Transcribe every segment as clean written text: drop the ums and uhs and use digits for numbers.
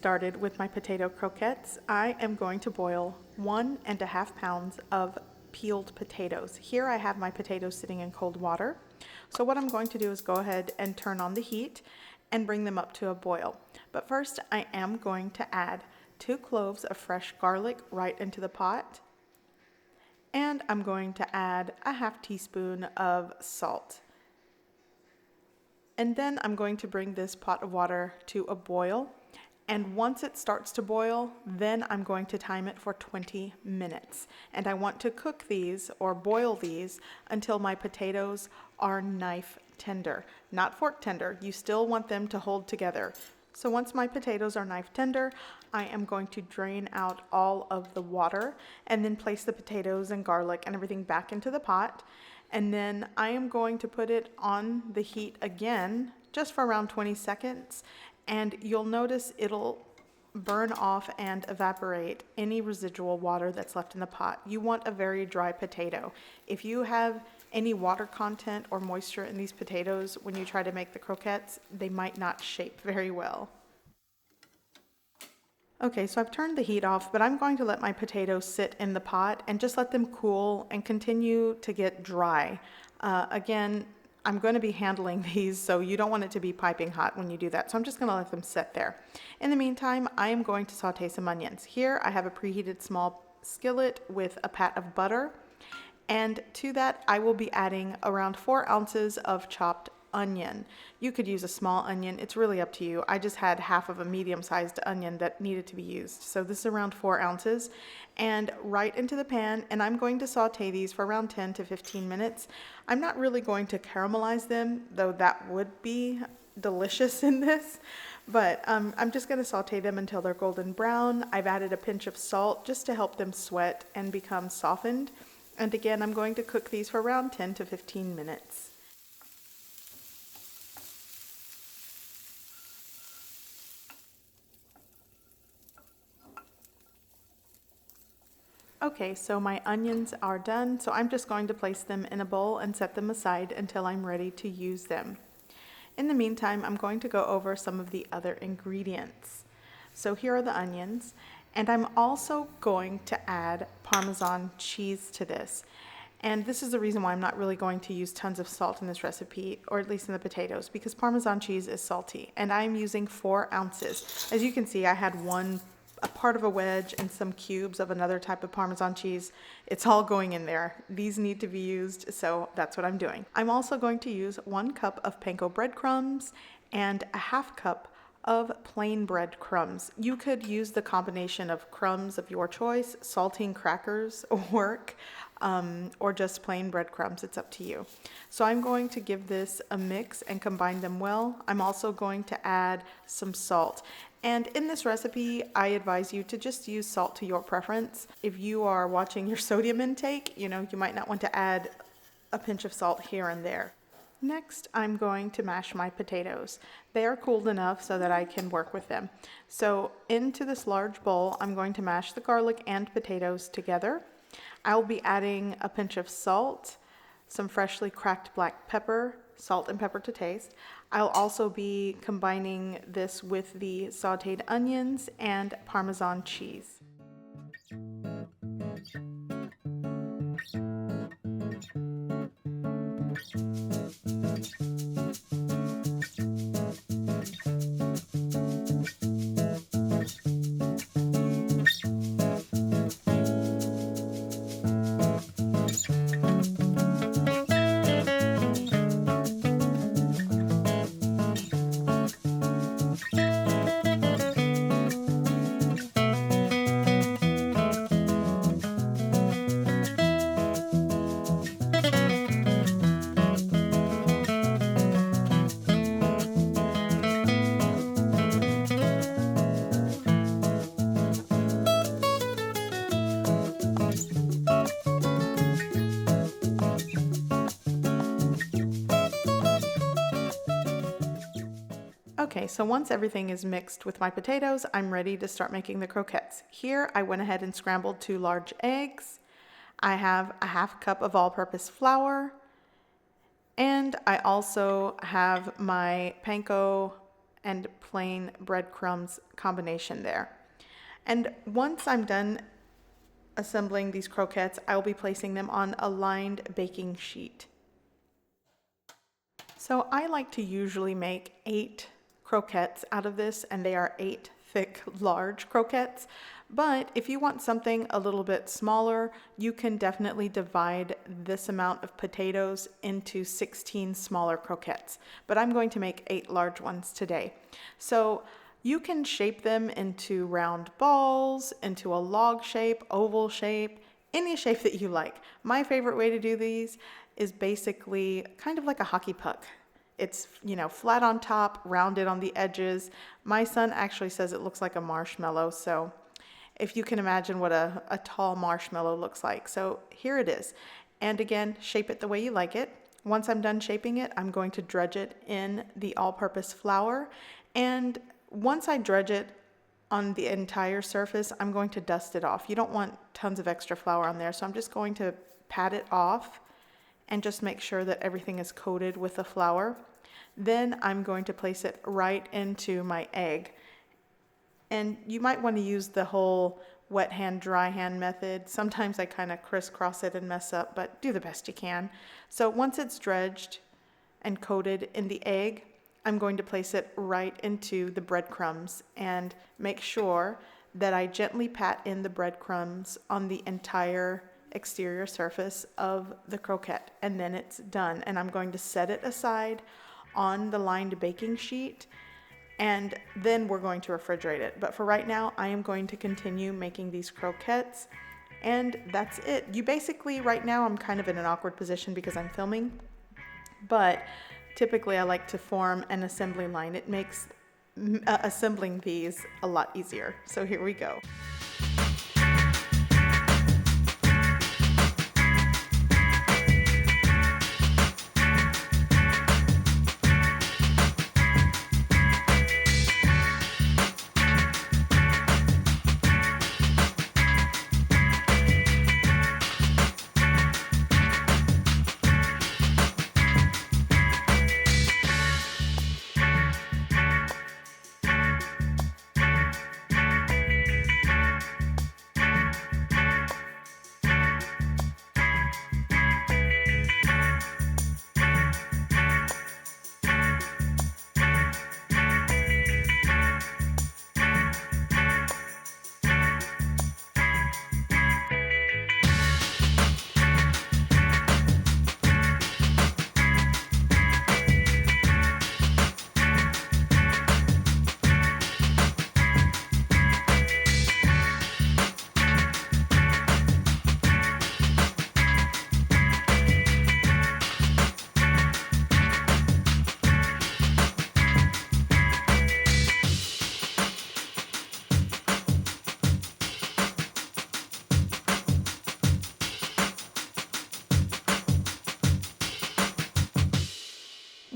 started with my potato croquettes, I am going to boil 1.5 pounds of peeled potatoes. Here I have my potatoes sitting in cold water. So what I'm going to do is go ahead and turn on the heat and bring them up to a boil. But first I am going to add 2 cloves of fresh garlic right into the pot. And I'm going to add a half teaspoon of salt. And then I'm going to bring this pot of water to a boil. And once it starts to boil, then I'm going to time it for 20 minutes. And I want to cook these or boil these until my potatoes are knife tender, not fork tender. You still want them to hold together. So once my potatoes are knife tender, I am going to drain out all of the water and then place the potatoes and garlic and everything back into the pot. And then I am going to put it on the heat again, just for around 20 seconds. And you'll notice it'll burn off and evaporate any residual water that's left in the pot. You want a very dry potato. If you have any water content or moisture in these potatoes, when you try to make the croquettes, they might not shape very well. Okay, so I've turned the heat off, but I'm going to let my potatoes sit in the pot and just let them cool and continue to get dry. Again, I'm going to be handling these, so you don't want it to be piping hot when you do that. So I'm just going to let them sit there. In the meantime, I am going to saute some onions. Here I have a preheated small skillet with a pat of butter. And to that, I will be adding around 4 ounces of chopped onion. You could use a small onion. It's really up to you. I just had half of a medium-sized onion that needed to be used. So this is around 4 ounces. And right into the pan, and I'm going to saute these for around 10 to 15 minutes. I'm not really going to caramelize them, though that would be delicious in this. But I'm just going to saute them until they're golden brown. I've added a pinch of salt just to help them sweat and become softened. And again, I'm going to cook these for around 10 to 15 minutes. Okay, so my onions are done, so I'm just going to place them in a bowl and set them aside until I'm ready to use them. In the meantime, I'm going to go over some of the other ingredients. So here are the onions, and I'm also going to add Parmesan cheese to this. And this is the reason why I'm not really going to use tons of salt in this recipe, or at least in the potatoes, because Parmesan cheese is salty, and I'm using 4 ounces. As you can see, I had a part of a wedge and some cubes of another type of Parmesan cheese. It's all going in there. These need to be used, so that's what I'm doing. I'm also going to use 1 cup of Panko breadcrumbs and a half cup of plain breadcrumbs. You could use the combination of crumbs of your choice. Saltine crackers work, or just plain breadcrumbs. It's up to you. So I'm going to give this a mix and combine them well. I'm also going to add some salt. And in this recipe, I advise you to just use salt to your preference. If you are watching your sodium intake, you might not want to add a pinch of salt here and there. Next, I'm going to mash my potatoes. They are cooled enough so that I can work with them. So into this large bowl, I'm going to mash the garlic and potatoes together. I'll be adding a pinch of salt, some freshly cracked black pepper, salt and pepper to taste. I'll also be combining this with the sauteed onions and Parmesan cheese. Okay, so once everything is mixed with my potatoes, I'm ready to start making the croquettes. Here, I went ahead and scrambled 2 large eggs. I have a half cup of all-purpose flour, and I also have my panko and plain breadcrumbs combination there. And once I'm done assembling these croquettes, I'll be placing them on a lined baking sheet. So I like to usually make 8 croquettes out of this, and they are 8 thick, large croquettes. But if you want something a little bit smaller, you can definitely divide this amount of potatoes into 16 smaller croquettes. But I'm going to make 8 large ones today. So you can shape them into round balls, into a log shape, oval shape, any shape that you like. My favorite way to do these is basically kind of like a hockey puck. It's, flat on top, rounded on the edges. My son actually says it looks like a marshmallow, so if you can imagine what a tall marshmallow looks like. So here it is. And again, shape it the way you like it. Once I'm done shaping it, I'm going to dredge it in the all-purpose flour. And once I dredge it on the entire surface, I'm going to dust it off. You don't want tons of extra flour on there, so I'm just going to pat it off and just make sure that everything is coated with the flour. Then I'm going to place it right into my egg. And you might want to use the whole wet hand, dry hand method. Sometimes I kind of crisscross it and mess up, but do the best you can. So once it's dredged and coated in the egg, I'm going to place it right into the breadcrumbs and make sure that I gently pat in the breadcrumbs on the entire exterior surface of the croquette, and then it's done. And I'm going to set it aside on the lined baking sheet, and then we're going to refrigerate it. But for right now, I am going to continue making these croquettes, and that's it. You basically, right now, I'm kind of in an awkward position because I'm filming, but typically I like to form an assembly line. It makes assembling these a lot easier. So here we go.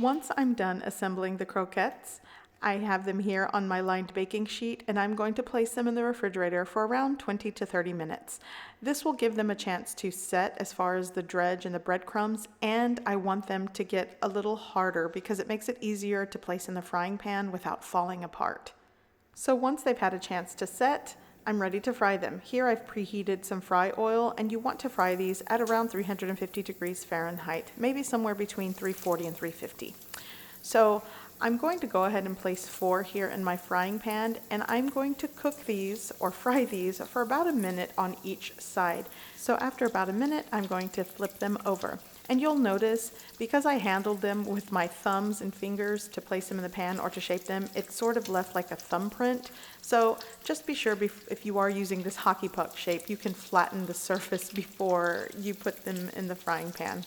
Once I'm done assembling the croquettes, I have them here on my lined baking sheet, and I'm going to place them in the refrigerator for around 20 to 30 minutes. This will give them a chance to set as far as the dredge and the breadcrumbs, and I want them to get a little harder because it makes it easier to place in the frying pan without falling apart. So once they've had a chance to set, I'm ready to fry them. Here I've preheated some fry oil, and you want to fry these at around 350 degrees Fahrenheit, maybe somewhere between 340 and 350. So I'm going to go ahead and place 4 here in my frying pan, and I'm going to cook these or fry these for about a minute on each side. So after about a minute, I'm going to flip them over. And you'll notice, because I handled them with my thumbs and fingers to place them in the pan or to shape them, it sort of left like a thumbprint. So just be sure if you are using this hockey puck shape, you can flatten the surface before you put them in the frying pan.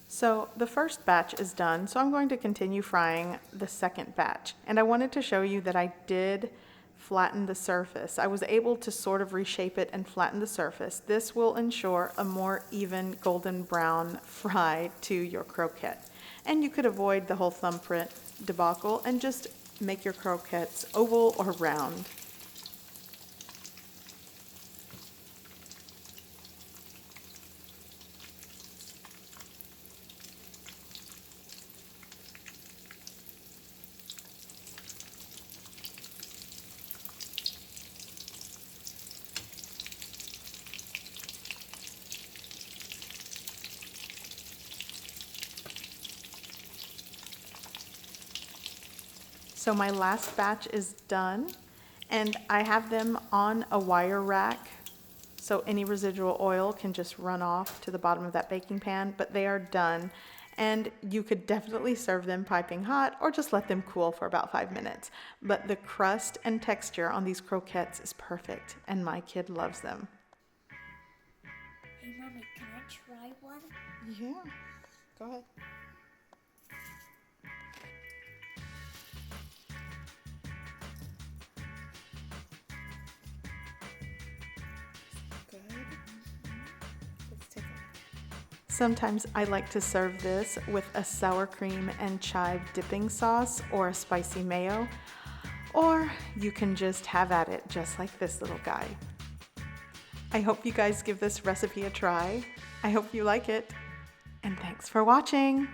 So the first batch is done, so I'm going to continue frying the second batch. And I wanted to show you that I did flatten the surface. I was able to sort of reshape it and flatten the surface. This will ensure a more even golden brown fry to your croquette. And you could avoid the whole thumbprint debacle and just make your croquettes oval or round. So my last batch is done, and I have them on a wire rack, so any residual oil can just run off to the bottom of that baking pan, but they are done. And you could definitely serve them piping hot or just let them cool for about 5 minutes. But the crust and texture on these croquettes is perfect, and my kid loves them. Hey, Mommy, can I try one? Yeah, go ahead. Good. Let's take a look. Sometimes I like to serve this with a sour cream and chive dipping sauce or a spicy mayo, or you can just have at it just like this little guy. I hope you guys give this recipe a try. I hope you like it, and thanks for watching.